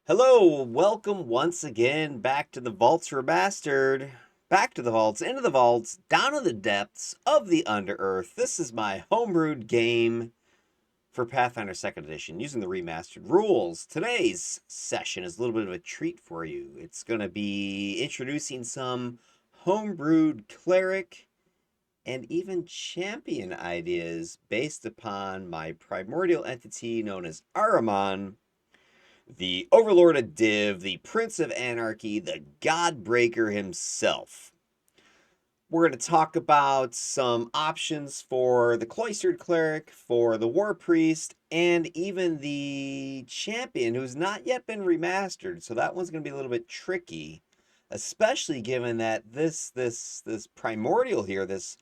Hello, welcome once again back to the Vaults Remastered. Back to the vaults, into the vaults, down in the depths of the Underearth. This is my homebrewed game for Pathfinder 2nd Edition using the remastered rules. Today's session is a little bit of a treat for you. It's going to be introducing some homebrewed cleric and even champion ideas based upon my primordial entity known as Ahriman, the Overlord of Div, the Prince of Anarchy, the Godbreaker himself. We're going to talk about some options for the Cloistered Cleric, for the War Priest, and even the Champion, who's not yet been remastered. So that one's going to be a little bit tricky, especially given that this primordial here, this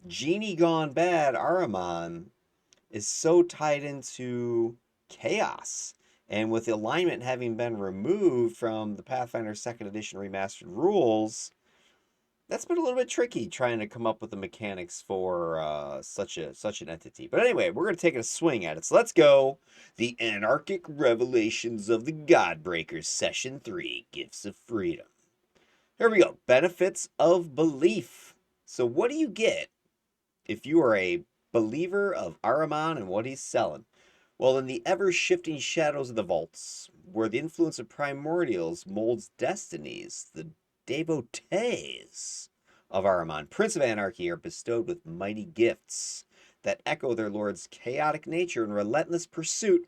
genie gone bad Ahriman, is so tied into chaos. And with alignment having been removed from the Pathfinder 2nd Edition remastered rules, that's been a little bit tricky trying to come up with the mechanics for such an entity. But anyway, we're going to take a swing at it. So let's go. The Anarchic Revelations of the Godbreakers, Session 3, Gifts of Freedom. Here we go. Benefits of Belief. So what do you get if you are a believer of Ahriman and what he's selling? Well, in the ever-shifting shadows of the vaults, where the influence of primordials molds destinies, the Devotees of Ahriman, Prince of Anarchy, are bestowed with mighty gifts that echo their lord's chaotic nature and relentless pursuit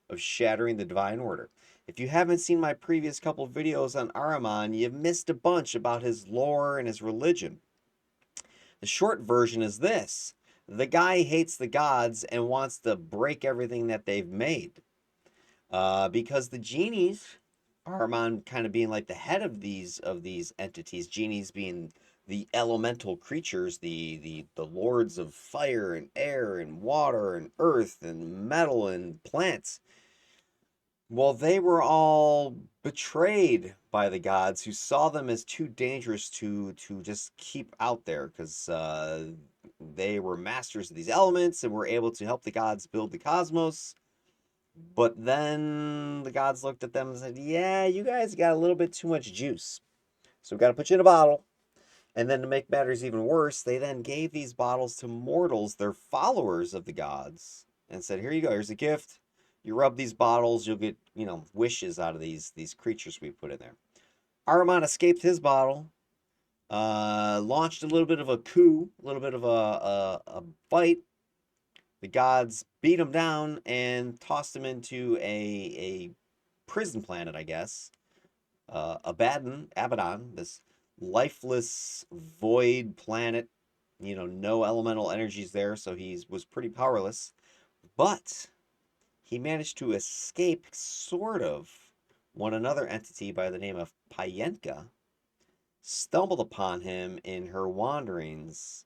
of shattering the divine order. If you haven't seen my previous couple of videos on Ahriman, you've missed a bunch about his lore and his religion. The short version is this: the guy hates the gods and wants to break everything that they've made. Because the genies, Ahriman kind of being like the head of these entities, genies being the elemental creatures, the lords of fire and air and water and earth and metal and plants. Well, they were all betrayed by the gods, who saw them as too dangerous to just keep out there, because they were masters of these elements and were able to help the gods build the cosmos. But then the gods looked at them and said, "Yeah, you guys got a little bit too much juice, so we've got to put you in a bottle." And then to make matters even worse, they then gave these bottles to mortals, their followers of the gods, and said, "Here you go. Here's a gift. You rub these bottles, you'll get, wishes out of these creatures we put in there." Ahriman escaped his bottle, launched a little bit of a coup, a little bit of a fight. The gods beat him down and tossed him into a prison planet, I guess. Abaddon, this lifeless void planet. No elemental energies there, so he was pretty powerless. But he managed to escape, sort of, when another entity by the name of Payenka stumbled upon him in her wanderings,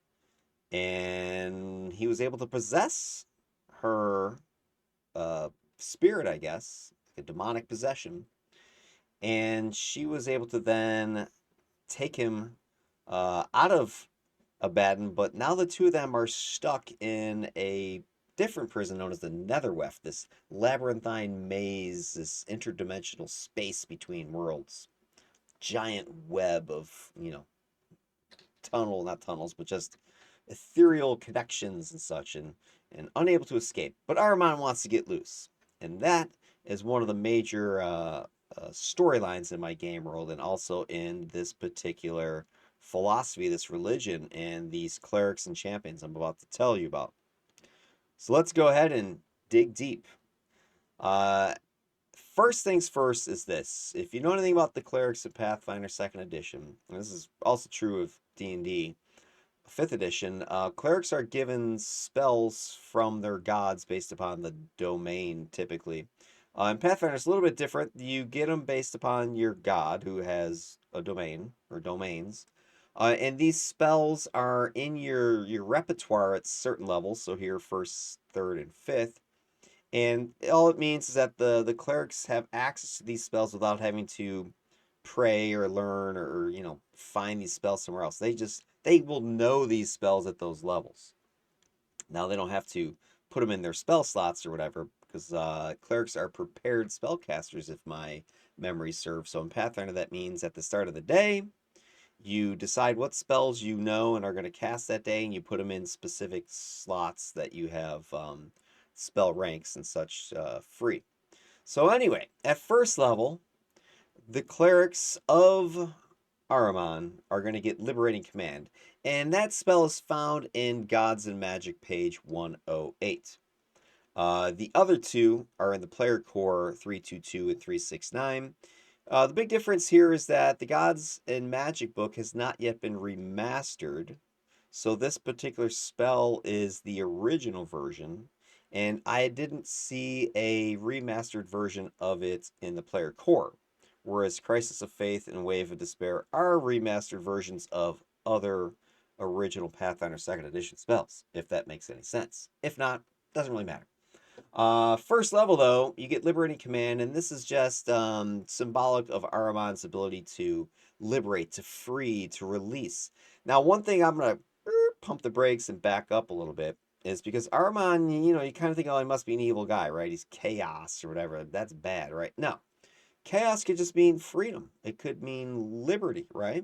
and he was able to possess her spirit, I guess, a demonic possession, and she was able to then take him out of Abaddon. But now the two of them are stuck in a different prison known as the Netherweft, this labyrinthine maze, this interdimensional space between worlds. Giant web of, not tunnels, but just ethereal connections and such, and unable to escape. But Ahriman wants to get loose. And that is one of the major storylines in my game world, and also in this particular philosophy, this religion, and these clerics and champions I'm about to tell you about. So let's go ahead and dig deep. Uh, First things first is this: if you know anything about the clerics of Pathfinder 2nd Edition, and this is also true of D&D 5th Edition, clerics are given spells from their gods based upon the domain, typically. In Pathfinder, it's a little bit different. You get them based upon your god, who has a domain, or domains. And these spells are in your repertoire at certain levels, so here, first, third, and fifth. And all it means is that the clerics have access to these spells without having to pray or learn, or find these spells somewhere else. They will know these spells at those levels. Now they don't have to put them in their spell slots or whatever, because clerics are prepared spellcasters, if my memory serves. So in Pathfinder, that means at the start of the day, you decide what spells you know and are going to cast that day, and you put them in specific slots that you have spell ranks and such free. So anyway, at first level, the clerics of Ahriman are going to get Liberating Command, and that spell is found in Gods and Magic page 108. The other two are in the player core 322 and 369. The big difference here is that the Gods and Magic book has not yet been remastered, so this particular spell is the original version, and I didn't see a remastered version of it in the player core, whereas Crisis of Faith and Wave of Despair are remastered versions of other original Pathfinder 2nd edition spells, if that makes any sense. If not, doesn't really matter. First level, though, you get Liberating Command, and this is just symbolic of Ahriman's ability to liberate, to free, to release. Now, one thing I'm going to pump the brakes and back up a little bit is because Ahriman, you kind of think, oh, he must be an evil guy, right? He's chaos or whatever. That's bad, right? No. Chaos could just mean freedom. It could mean liberty, right?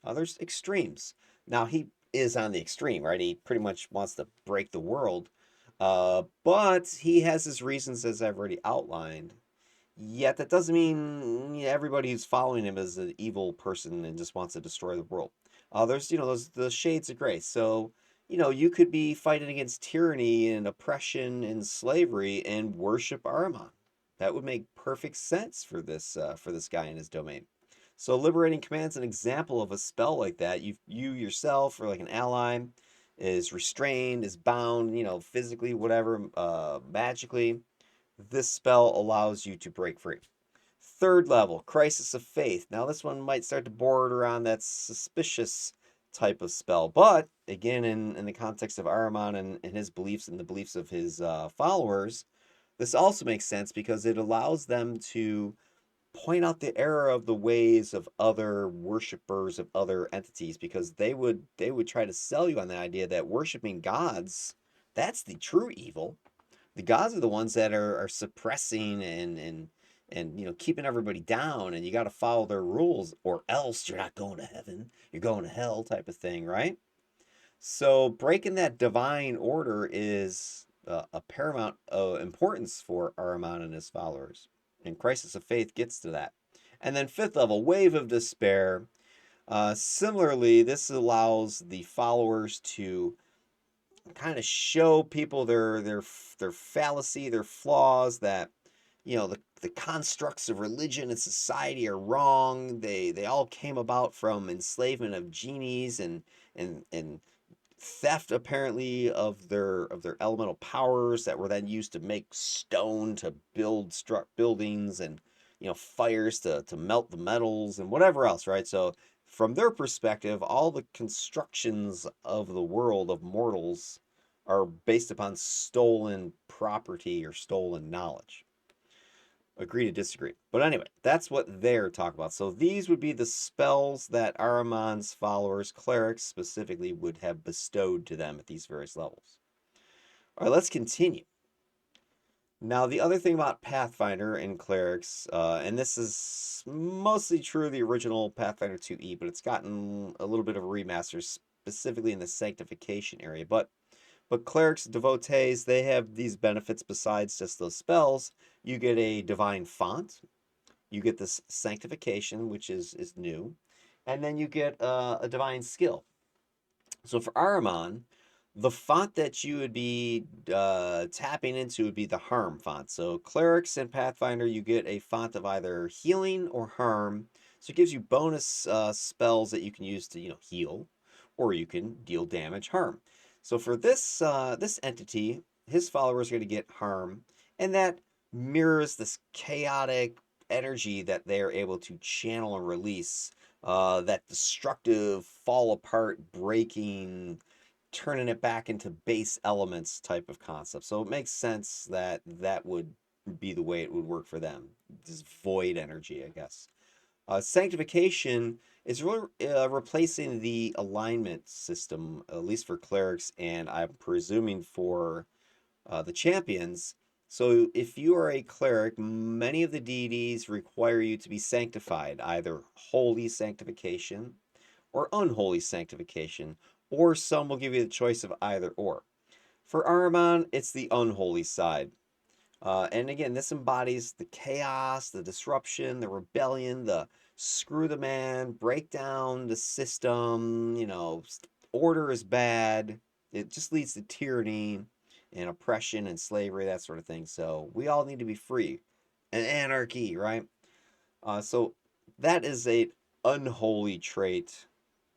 There's extremes. Now, he is on the extreme, right? He pretty much wants to break the world. But he has his reasons, as I've already outlined. Yet that doesn't mean everybody who's following him is an evil person and just wants to destroy the world. There's those the shades of gray. So you could be fighting against tyranny and oppression and slavery and worship Ahriman. That would make perfect sense for this guy in his domain. So liberating command's an example of a spell like that. You yourself or like an ally is restrained, is bound, physically, whatever, magically. This spell allows you to break free. Third level, Crisis of Faith. Now, this one might start to border on that suspicious type of spell, but again, in the context of Ahriman and his beliefs and the beliefs of his followers, this also makes sense because it allows them to point out the error of the ways of other worshippers of other entities, because they would try to sell you on the idea that worshiping gods, that's the true evil. The gods are the ones that are suppressing and keeping everybody down, and you got to follow their rules or else you're not going to heaven, you're going to hell, type of thing, right? So breaking that divine order is a paramount importance for Ahriman and his followers, and Crisis of Faith gets to that. And then fifth level, Wave of Despair. Similarly, this allows the followers to kind of show people their fallacy, their flaws, that the constructs of religion and society are wrong. They all came about from enslavement of genies and theft, apparently, of their elemental powers that were then used to make stone to build buildings, and fires to melt the metals and whatever else, right? So from their perspective, all the constructions of the world of mortals are based upon stolen property or stolen knowledge. Agree to disagree. But anyway, that's what they're talking about. So these would be the spells that Ahriman's followers, clerics specifically, would have bestowed to them at these various levels. All right, let's continue. Now, the other thing about Pathfinder and clerics, and this is mostly true of the original Pathfinder 2E, but it's gotten a little bit of a remaster, specifically in the sanctification area. But clerics, devotees, they have these benefits besides just those spells. You get a divine font. You get this sanctification, which is new. And then you get a divine skill. So for Ahriman, the font that you would be tapping into would be the harm font. So clerics and Pathfinder, you get a font of either healing or harm. So it gives you bonus spells that you can use to heal, or you can deal damage, harm. So for this entity, his followers are going to get harm, and that mirrors this chaotic energy that they are able to channel and release. That destructive, fall apart, breaking, turning it back into base elements type of concept. So it makes sense that that would be the way it would work for them. This void energy, I guess. Sanctification is really replacing the alignment system, at least for clerics, and I'm presuming for the champions. So if you are a cleric, many of the deities require you to be sanctified, either holy sanctification or unholy sanctification, or some will give you the choice of either or. For Ahriman, it's the unholy side. And again, this embodies the chaos, the disruption, the rebellion, the screw the man, break down the system, order is bad. It just leads to tyranny and oppression and slavery, that sort of thing. So we all need to be free and anarchy, right? So that is a unholy trait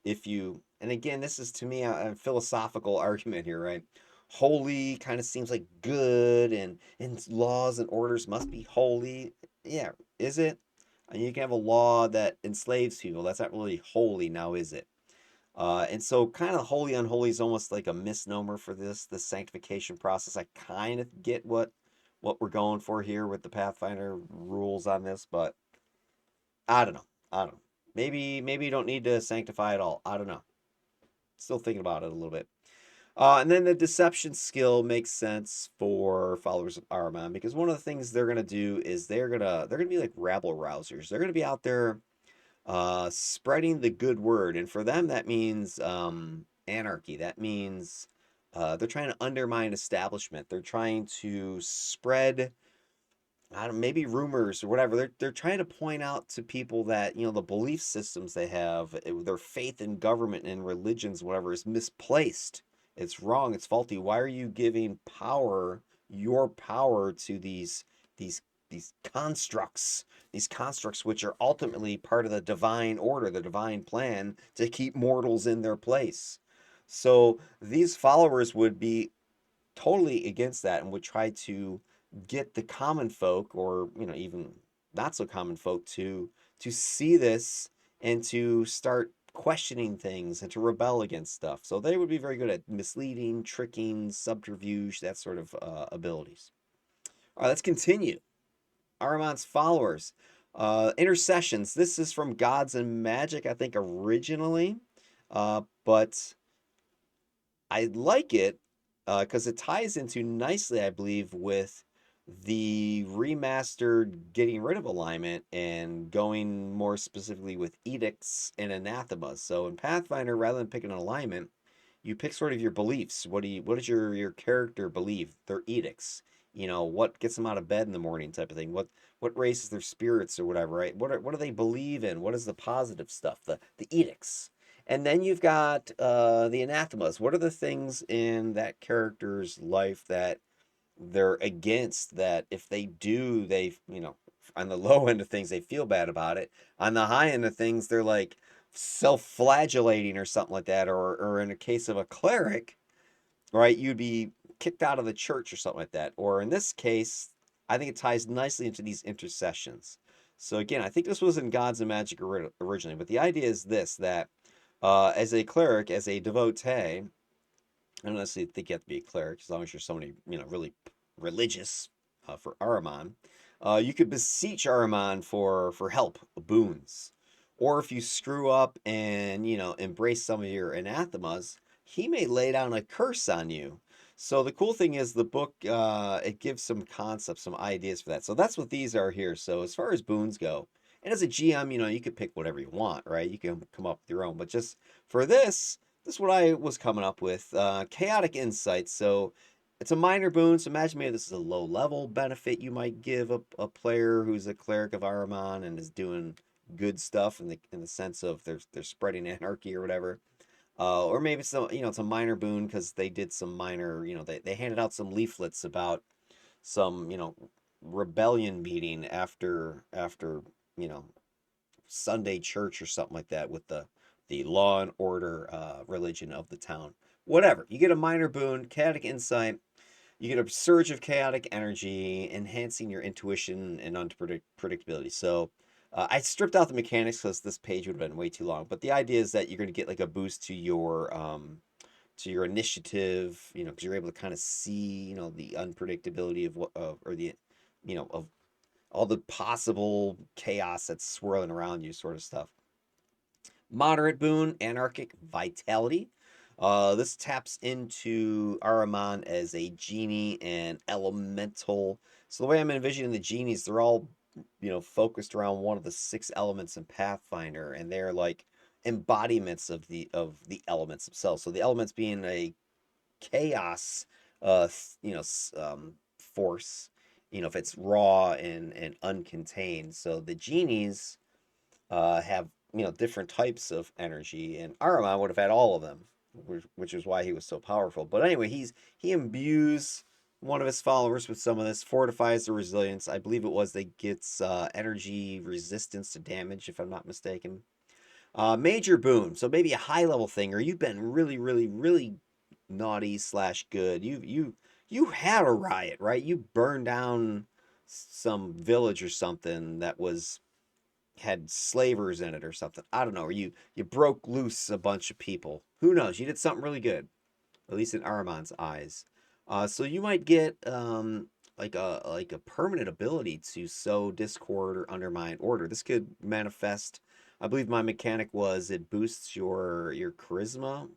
if you, and again, this is to me a philosophical argument here, right? Holy kind of seems like good, and laws and orders must be holy. Yeah, is it? And you can have a law that enslaves people. That's not really holy now, is it? And so kind of holy unholy is almost like a misnomer for this sanctification process. I kind of get what we're going for here with the Pathfinder rules on this, but I don't know. I don't know. Maybe you don't need to sanctify at all. I don't know. Still thinking about it a little bit. And then the deception skill makes sense for followers of Ahriman because one of the things they're gonna do is they're gonna be like rabble rousers. They're gonna be out there spreading the good word, and for them that means anarchy. That means they're trying to undermine establishment. They're trying to spread, I don't know, maybe rumors or whatever. They're trying to point out to people that the belief systems they have, their faith in government and religions, whatever, is misplaced. It's wrong. It's faulty. Why are you giving your power to these these constructs, these constructs which are ultimately part of the divine order, the divine plan to keep mortals in their place. So these followers would be totally against that and would try to get the common folk, or even not so common folk, to see this and to start questioning things and to rebel against stuff. So they would be very good at misleading, tricking, subterfuge, that sort of abilities. All right, let's continue. Ahriman's followers. Intercessions. This is from Gods and Magic, I think, originally. But I like it because it ties into nicely, I believe, with the remastered getting rid of alignment and going more specifically with edicts and anathemas. So in Pathfinder, rather than picking an alignment, you pick sort of your beliefs. What does your character believe? Their edicts. What gets them out of bed in the morning, type of thing. What raises their spirits or whatever, right? What do they believe in? What is the positive stuff? The edicts. And then you've got the anathemas. What are the things in that character's life that they're against, that if they do, on the low end of things, they feel bad about it. On the high end of things, they're like self-flagellating or something like that. Or in a case of a cleric, right, you'd be kicked out of the church or something like that. Or in this case, I think it ties nicely into these intercessions. So again, I think this was in Gods and Magic originally, but the idea is this, that as a cleric, as a devotee, I don't necessarily think you have to be a cleric as long as you're somebody, really religious for Ahriman. You could beseech Ahriman for help, boons. Or if you screw up and, embrace some of your anathemas, he may lay down a curse on you. So the cool thing is the book, it gives some concepts, some ideas for that. So that's what these are here. So as far as boons go, and as a GM, you could pick whatever you want, right? You can come up with your own. But just for this is what I was coming up with. Chaotic insight. So it's a minor boon. So imagine maybe this is a low level benefit you might give a player who's a cleric of Ahriman and is doing good stuff in the sense of they're spreading anarchy or whatever. Or maybe it's a minor boon because they did some minor, they handed out some leaflets about some, rebellion meeting after you know Sunday church or something like that with the law and order religion of the town. Whatever. You get a minor boon, chaotic insight. You get a surge of chaotic energy, enhancing your intuition and unpredictability. So I stripped out the mechanics because this page would have been way too long. But the idea is that you're going to get like a boost to your initiative, because you're able to kind of see, the unpredictability of or the, of all the possible chaos that's swirling around you, sort of stuff. Moderate boon, anarchic vitality. This taps into Ahriman as a genie and elemental. So the way I'm envisioning the genies, they're all, focused around one of the six elements in Pathfinder, and they're like embodiments of the elements themselves. So the elements being a chaos, force. If it's raw and uncontained. So the genies have different types of energy, and Ahriman would have had all of them, which is why he was so powerful. But anyway, he imbues one of his followers with some of this, fortifies the resilience. I believe it was that gets energy resistance to damage, if I'm not mistaken. Major boon, so maybe a high level thing, or you've been really, really, really naughty slash good. You had a riot, right? You burned down some village or something that was had slavers in it or something. I don't know. Or you broke loose a bunch of people. Who knows? You did something really good, at least in Ahriman's eyes. So you might get like a permanent ability to sow discord or undermine order. This could manifest. I believe my mechanic was it boosts your charisma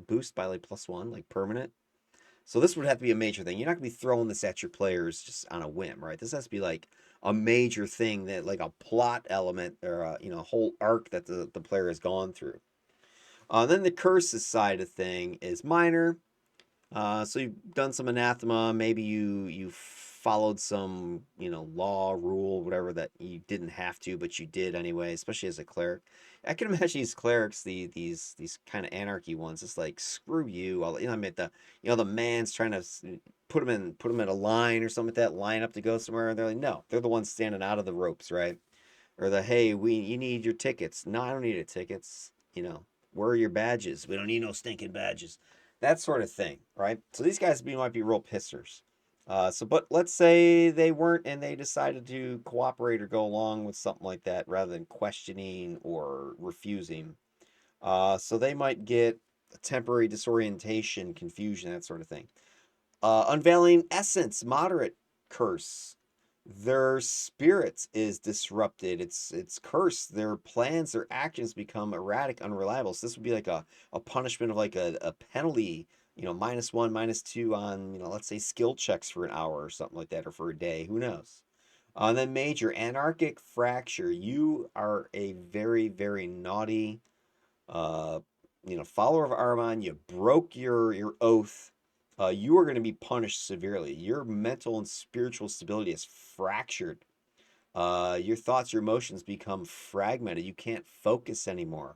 boost by like +1, like permanent. So this would have to be a major thing. You're not gonna be throwing this at your players just on a whim, right? This has to be like a major thing that like a plot element or a whole arc that the player has gone through. Then the curses side of thing is minor. So you've done some anathema. Maybe you followed some law, rule, whatever that you didn't have to, but you did anyway. Especially as a cleric, I can imagine these clerics, these kind of anarchy ones. It's like screw you. I mean the man's trying to put them in a line or something like that, line up to go somewhere, and they're like no, they're the ones standing out of the ropes, right? Or the hey, you need your tickets. No, I don't need a tickets. Where are your badges? We don't need no stinking badges. That sort of thing, right? So these guys might be real pissers. But let's say they weren't and they decided to cooperate or go along with something like that rather than questioning or refusing. So they might get temporary disorientation, confusion, that sort of thing. Unveiling essence, moderate curse. Their spirit is disrupted. It's cursed. Their plans, their actions become erratic, unreliable. So this would be like a punishment of like a penalty, -1, -2 on, let's say skill checks for an hour or something like that, or for a day. Who knows? And then major anarchic fracture. You are a very, very naughty uh, follower of Ahriman, you broke your oath. You are going to be punished severely. Your mental and spiritual stability is fractured. Your thoughts, your emotions become fragmented. You can't focus anymore.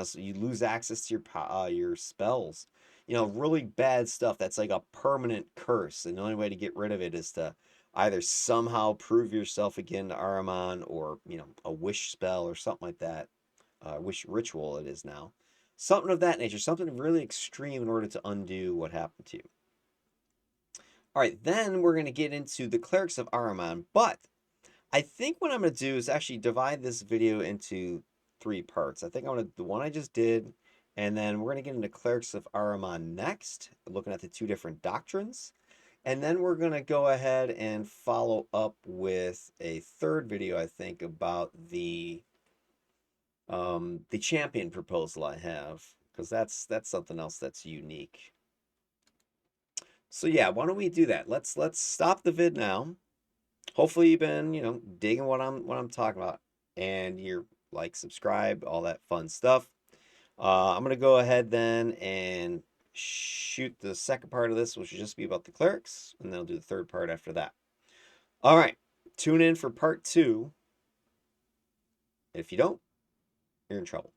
So you lose access to your spells. Really bad stuff. That's like a permanent curse, and the only way to get rid of it is to either somehow prove yourself again to Ahriman, or a wish spell or something like that. Wish ritual it is now. Something of that nature, something really extreme in order to undo what happened to you. All right, then we're going to get into the clerics of Ahriman, but I think what I'm going to do is actually divide this video into 3 parts. I think I'm going to the one I just did, and then we're going to get into clerics of Ahriman next, looking at the 2 different doctrines. And then we're going to go ahead and follow up with a 3rd video, I think, about the champion proposal I have, because that's something else that's unique. So yeah, why don't we do that? Let's stop the vid now. Hopefully you've been, digging what I'm talking about, and you're like, subscribe, all that fun stuff. I'm gonna go ahead then and shoot the second part of this, which will just be about the clerics, and then I'll do the 3rd part after that. All right, tune in for part 2. If you don't, you're in trouble.